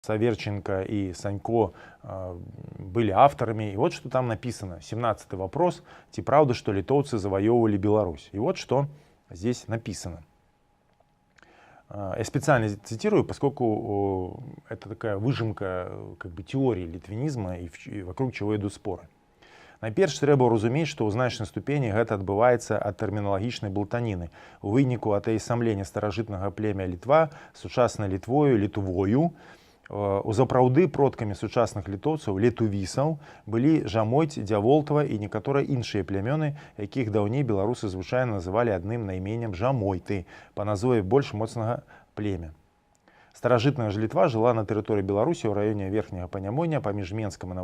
Саверченко и Санько были авторами. И вот что там написано. 17-й вопрос. Ти правда, что литовцы завоевывали Беларусь? И вот что здесь написано. Я специально цитирую, поскольку это такая выжимка как бы теории литвинизма и вокруг чего идут споры. Найперш трэба разумець, што ў значнай ступені гэта адбываецца ад тэрміналагічнай блытаніны. У выніку атаясамлення старажытнага племя Літва сучаснай Літвою, Літвою, узапраўды продкамі сучасных літоўцаў, летувісаў, былі Жамойць, Дзяволтава і некаторыя іншыя плямёны, якіх даўней беларусы звычайна называлі адным найменнем Жамойты, па назве больш моцнага племя. Старажытная ж Літва жыла на тэрыторыі Беларусі ў раёне верхняга Панямоння паміж Менскам і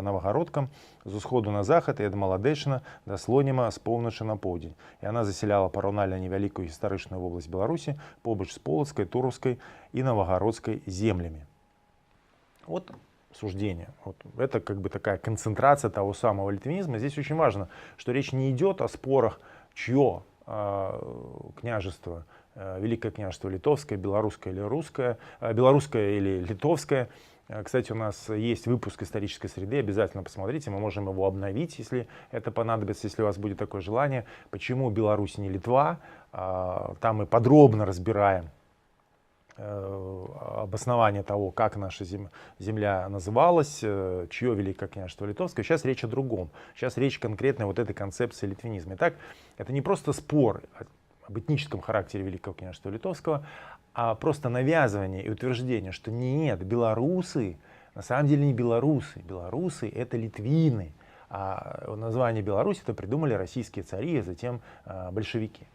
Навагародкам з усходу на захад і ад Маладэчна да Слоніма з поўначы на поўдзень. І яна засяляла параўнальна невялікую гістарычную вобласць Беларусі побач з Полацкай, Тураўскай і Навагародскай землямі. Вот суждение. Вот. Это как бы такая концентрация того самого литвинизма. Здесь очень важно, что речь не идет о спорах, чье княжество, Великое княжество литовское, белорусское или русское, белорусское или литовское. Кстати, у нас есть выпуск исторической среды, обязательно посмотрите, мы можем его обновить, если это понадобится, если у вас будет такое желание. Почему Беларусь не Литва? Там мы подробно разбираем обоснование того, как наша земля называлась, чье Великое княжество литовское. Сейчас речь о другом. Сейчас речь конкретно вот этой концепции литвинизма. Итак, это не просто спор об этническом характере Великого княжества литовского, а просто навязывание и утверждение, что нет, белорусы на самом деле не белорусы. Белорусы — это литвины. А название Беларусь это придумали российские цари, а затем большевики.